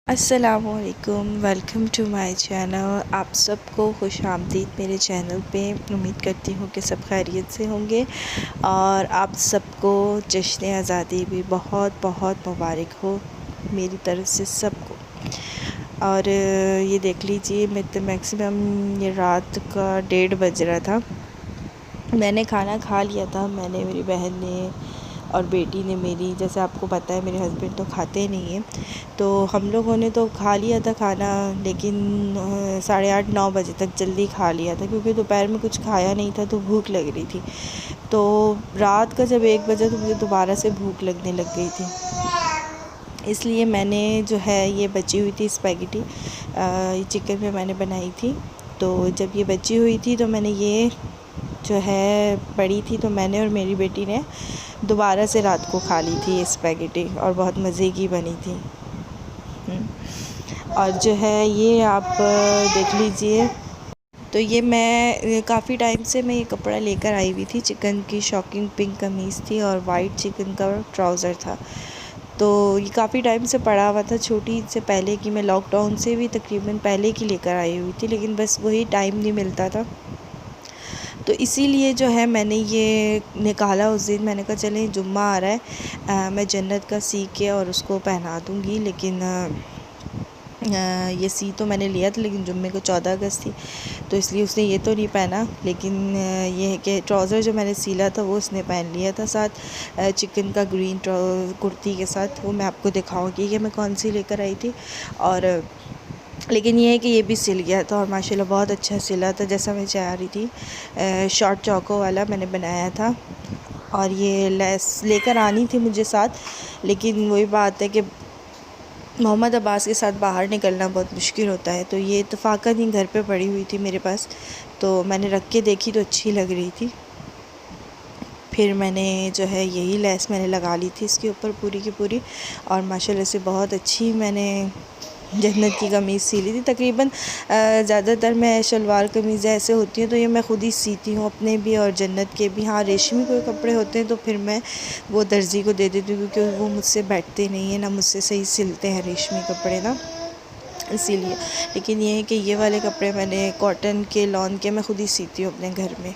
अस्सलामुअलैकुम, welcome to my channel. आप सबको खुश आमदीद मेरे चैनल पे। उम्मीद करती हूँ कि सब खैरियत से होंगे और आप सबको जश्न आज़ादी भी बहुत बहुत मुबारक हो मेरी तरफ़ से सबको। और ये देख लीजिए, मैं तो मैक्सिमम ये रात का 1:30 बज रहा था। मैंने खाना खा लिया था, मैंने, मेरी बहन ने और बेटी ने मेरी। जैसे आपको पता है मेरे हस्बैंड तो खाते नहीं हैं, तो हम लोगों ने तो खा लिया था खाना, लेकिन 8:30-9 बजे तक जल्दी खा लिया था, क्योंकि दोपहर में कुछ खाया नहीं था तो भूख लग रही थी। तो रात का जब 1 बजा तो मुझे दोबारा से भूख लगने लग गई थी, इसलिए मैंने जो है ये बची हुई थी स्पैगेटी, ये चिकन में मैंने बनाई थी। तो जब ये बची हुई थी तो मैंने ये जो है पड़ी थी, तो मैंने और मेरी बेटी ने दोबारा से रात को खा ली थी ये स्पैगेटी, और बहुत मज़े की बनी थी। और जो है ये आप देख लीजिए। तो ये मैं काफ़ी टाइम से मैं ये कपड़ा लेकर आई हुई थी। चिकन की शॉकिंग पिंक कमीज़ थी और वाइट चिकन का ट्राउज़र था। तो ये काफ़ी टाइम से पड़ा हुआ था, छोटी से पहले की, मैं लॉकडाउन से भी तकरीबन पहले की लेकर आई हुई थी, लेकिन बस वही टाइम नहीं मिलता था। तो इसीलिए जो है मैंने ये निकाला उस दिन। मैंने कहा चलें, जुम्मा आ रहा है, मैं जन्नत का सी के और उसको पहना दूँगी। लेकिन ये सी तो मैंने लिया था, लेकिन जुम्मे को 14 अगस्त थी, तो इसलिए उसने ये तो नहीं पहना। लेकिन ये है कि ट्राउज़र जो मैंने सिला था वो उसने पहन लिया था, साथ चिकन का ग्रीन कुर्ती के साथ। वो मैं आपको दिखाऊंगी कि मैं कौन सी लेकर आई थी। और लेकिन ये है कि ये भी सिल गया था, और माशाल्लाह बहुत अच्छा सिला था, जैसा मैं चाह रही थी। शॉर्ट चौको वाला मैंने बनाया था, और ये लेस लेकर आनी थी मुझे साथ, लेकिन वही बात है कि मोहम्मद अब्बास के साथ बाहर निकलना बहुत मुश्किल होता है। तो ये इत्तफ़ाक़न ही घर पे पड़ी हुई थी मेरे पास, तो मैंने रख के देखी तो अच्छी लग रही थी। फिर मैंने जो है यही लेस मैंने लगा ली थी इसके ऊपर पूरी की पूरी, और माशाल्लाह से बहुत अच्छी मैंने जन्नत की कमीज़ सी ली थी। तकरीबन ज़्यादातर मैं शलवार कमीज़ ऐसे होती हैं तो ये मैं ख़ुद ही सीती हूँ, अपने भी और जन्नत के भी। हाँ, रेशमी कोई कपड़े होते हैं तो फिर मैं वो दर्जी को दे देती हूँ, क्योंकि वो मुझसे बैठते नहीं हैं, ना मुझसे सही सिलते हैं रेशमी कपड़े ना, इसीलिए। लेकिन ये है कि ये वाले कपड़े मैंने कॉटन के, लॉन के, मैं ख़ुद ही सीती हूँ अपने घर में,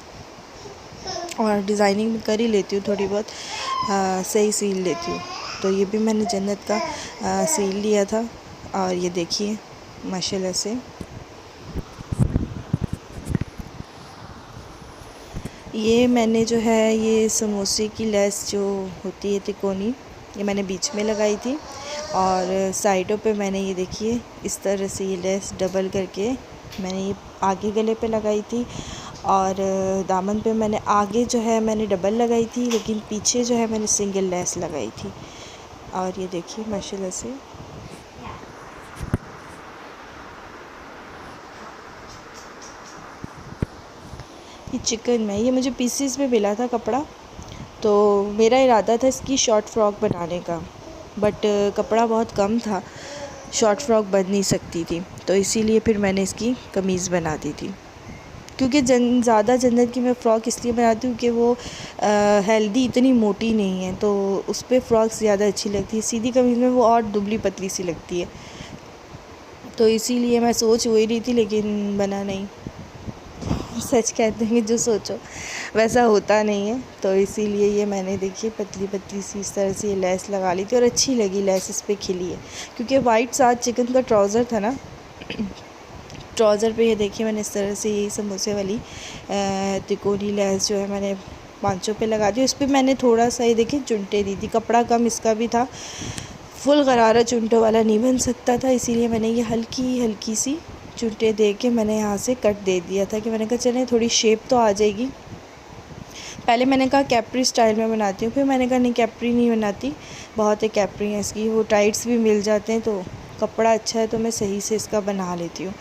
और डिज़ाइनिंग भी कर ही लेती हूँ थोड़ी बहुत, सही सील लेती हूँ। तो ये भी मैंने जन्नत का सील लिया था, और ये देखिए माशाल्लाह से ये मैंने जो है ये समोसे की लेस जो होती है तिकोनी, ये मैंने बीच में लगाई थी, और साइडों पे मैंने ये देखिए इस तरह से ये लेस डबल करके मैंने ये आगे गले पे लगाई थी, और दामन पे मैंने आगे जो है मैंने डबल लगाई थी, लेकिन पीछे जो है मैंने सिंगल लेस लगाई थी। और ये देखिए माशाल्लाह से ये चिकन में, ये मुझे पीसीस में मिला था कपड़ा, तो मेरा इरादा था इसकी शॉर्ट फ्रॉक बनाने का, बट कपड़ा बहुत कम था, शॉर्ट फ्रॉक बन नहीं सकती थी, तो इसीलिए फिर मैंने इसकी कमीज़ बना दी थी। क्योंकि ज़्यादा जन्नत की मैं फ़्रॉक इसलिए बनाती हूँ कि वो हेल्दी इतनी मोटी नहीं है, तो उस पर फ़्रॉक ज़्यादा अच्छी लगती है। सीधी कमीज़ में वो और दुबली पतली सी लगती है, तो इसीलिए मैं सोच वही रही थी, लेकिन बना नहीं। सच कहते हैं कि जो सोचो वैसा होता नहीं है, तो इसीलिए ये मैंने देखिए पतली पतली सी इस तरह से ये लेस लगा ली थी, और अच्छी लगी लेस इस पर खिली है, क्योंकि वाइट साथ चिकन का ट्राउज़र था ना। ट्राउज़र पे ये देखिए मैंने इस तरह से यही समोसे वाली तिकोनी लेस जो है मैंने पाँचों पे लगा दी। उस पर मैंने थोड़ा सा ये देखिए चुनटे दी थी, कपड़ा कम इसका भी था, फुल गरारा चुनटों वाला नहीं बन सकता था, इसीलिए मैंने ये हल्की हल्की सी चुनटे दे के मैंने यहाँ से कट दे दिया था, कि मैंने कहा चलें थोड़ी शेप तो आ जाएगी। पहले मैंने कहा कैप्री स्टाइल में बनाती हूँ, फिर मैंने कहा नहीं कैप्री नहीं बनाती, बहुत है कैप्री है इसकी, वो टाइट्स भी मिल जाते हैं, तो कपड़ा अच्छा है तो मैं सही से इसका बना लेती हूँ।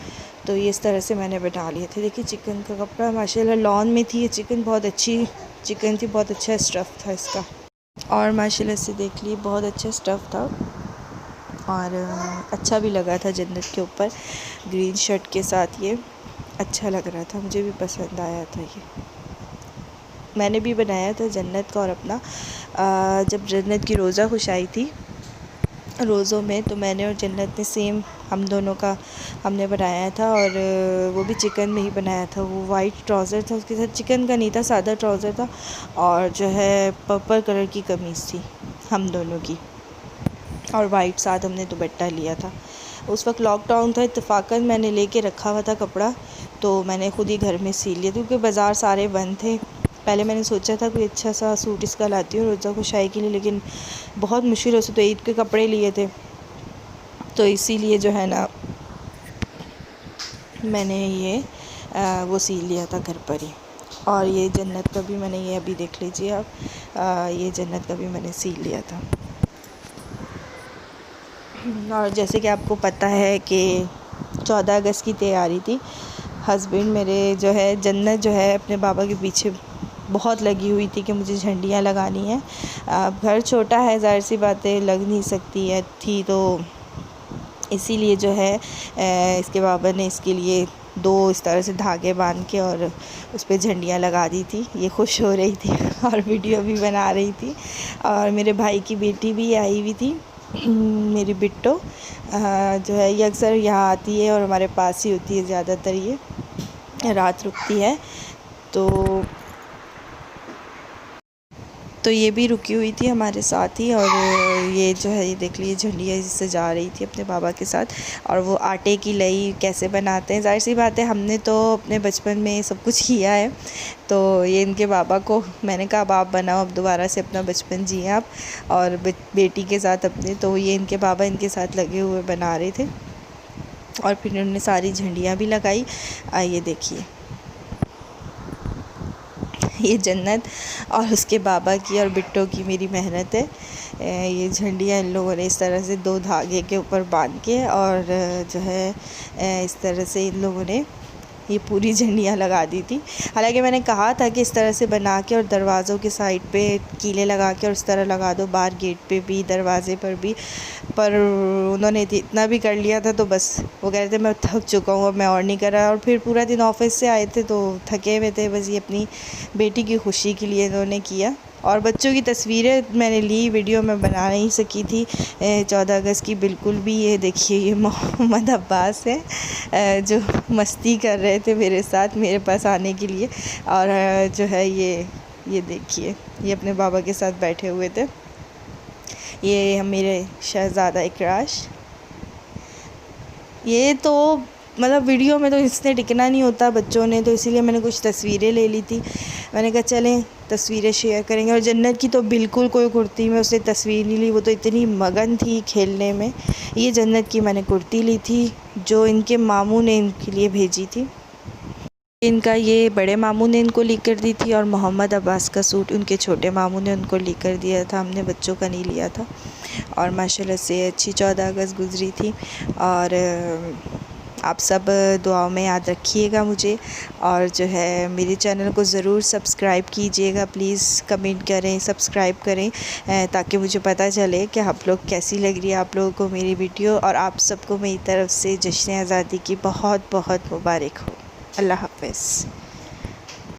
तो ये इस तरह से मैंने बना लिए थे। देखिए चिकन का कपड़ा माशाल्लाह लॉन में थी ये चिकन, बहुत अच्छी चिकन थी, बहुत अच्छा स्टफ़ था इसका, और माशाल्लाह से देख लिए बहुत अच्छा स्टफ़ था, और अच्छा भी लगा था जन्नत के ऊपर ग्रीन शर्ट के साथ, ये अच्छा लग रहा था, मुझे भी पसंद आया था। ये मैंने भी बनाया था जन्नत का, और अपना जब जन्नत की रोज़ा खुश आई थी रोज़ों में। तो मैंने और जन्नत ने सेम हम दोनों का हमने बनाया था, और वो भी चिकन में ही बनाया था। वो वाइट ट्राउज़र था, उसके साथ चिकन का नहीं था, सादा ट्राउज़र था, और जो है पर्पल कलर की कमीज़ थी हम दोनों की, और वाइट साथ हमने दुपट्टा लिया था। उस वक्त लॉकडाउन था, इत्तेफाकन मैंने लेके रखा हुआ था कपड़ा, तो मैंने ख़ुद ही घर में सी लिया, क्योंकि बाज़ार सारे बंद थे। पहले मैंने सोचा था कोई अच्छा सा सूट इसका लाती हूँ रोज़ा खुशाई के लिए, लेकिन बहुत मुश्किल से तो ईद के कपड़े लिए थे, तो इसीलिए जो है ना मैंने ये वो सी लिया था घर पर ही। और ये जन्नत का भी मैंने, ये अभी देख लीजिए आप, ये जन्नत का भी मैंने सी लिया था। और जैसे कि आपको पता है कि 14 अगस्त की तैयारी थी। हस्बैंड मेरे जो है, जन्नत जो है अपने बाबा के पीछे बहुत लगी हुई थी कि मुझे झंडियाँ लगानी है। अब घर छोटा है, ज़ाहिर सी बातें लग नहीं सकती है थी, तो इसीलिए जो है इसके बाबा ने इसके लिए 2 इस तरह से धागे बांध के और उस पर झंडियाँ लगा दी थी। ये खुश हो रही थी और वीडियो भी बना रही थी। और मेरे भाई की बेटी भी आई हुई थी, मेरी बिट्टो जो है, ये अक्सर यहाँ आती है और हमारे पास ही होती है ज़्यादातर, ये रात रुकती है। तो ये भी रुकी हुई थी हमारे साथ ही। और ये जो है, ये देख लीजिए झंडियाँ इससे जा रही थी अपने बाबा के साथ। और वो आटे की लई कैसे बनाते हैं, ज़ाहिर सी बात है हमने तो अपने बचपन में सब कुछ किया है, तो ये इनके बाबा को मैंने कहा अब आप बनाओ, अब दोबारा से अपना बचपन जिए आप और बेटी के साथ अपने। तो ये इनके बाबा इनके साथ लगे हुए बना रहे थे, और फिर उन्होंने सारी झंडियाँ भी लगाई। ये देखिए, ये जन्नत और उसके बाबा की और बिट्टो की मेरी मेहनत है। ये झंडियाँ इन लोगों ने इस तरह से 2 धागे के ऊपर बांध के, और जो है इस तरह से इन लोगों ने ये पूरी झंडियाँ लगा दी थी। हालांकि मैंने कहा था कि इस तरह से बना के और दरवाज़ों के साइड पे कीले लगा के और इस तरह लगा दो, बाहर गेट पे भी दरवाज़े पर भी, पर उन्होंने इतना भी कर लिया था तो बस वो कह रहे थे मैं थक चुका हूँ, अब मैं और नहीं कर रहा। और फिर पूरा दिन ऑफिस से आए थे तो थके हुए थे, बस ये अपनी बेटी की खुशी के लिए इन्होंने किया। और बच्चों की तस्वीरें मैंने ली, वीडियो में बना नहीं सकी थी 14 अगस्त की बिल्कुल भी। ये देखिए, ये मोहम्मद अब्बास है जो मस्ती कर रहे थे मेरे साथ मेरे पास आने के लिए। और जो है ये देखिए, ये अपने बाबा के साथ बैठे हुए थे। ये हम मेरे शहज़ादा इकराश, ये तो मतलब वीडियो में तो इसने टिकना नहीं होता बच्चों ने, तो इसीलिए मैंने कुछ तस्वीरें ले ली थी। मैंने कहा चलें तस्वीरें शेयर करेंगे। और जन्नत की तो बिल्कुल कोई कुर्ती में उसने तस्वीर नहीं ली, वो तो इतनी मगन थी खेलने में। ये जन्नत की मैंने कुर्ती ली थी जो इनके मामू ने इनके लिए भेजी थी। इनका ये बड़े मामू ने इनको लेकर दी थी, और मोहम्मद अब्बास का सूट उनके छोटे मामू ने उनको लेकर दिया था, हमने बच्चों का नहीं लिया था। और माशाल्लाह से अच्छी 14 अगस्त गुज़री थी। और आप सब दुआओं में याद रखिएगा मुझे, और जो है मेरे चैनल को ज़रूर सब्सक्राइब कीजिएगा प्लीज़, कमेंट करें, सब्सक्राइब करें, ताकि मुझे पता चले कि आप लोग कैसी लग रही है आप लोगों को मेरी वीडियो। और आप सबको मेरी तरफ़ से जश्न आज़ादी की बहुत बहुत मुबारक हो। अल्लाह हाफ़िज़।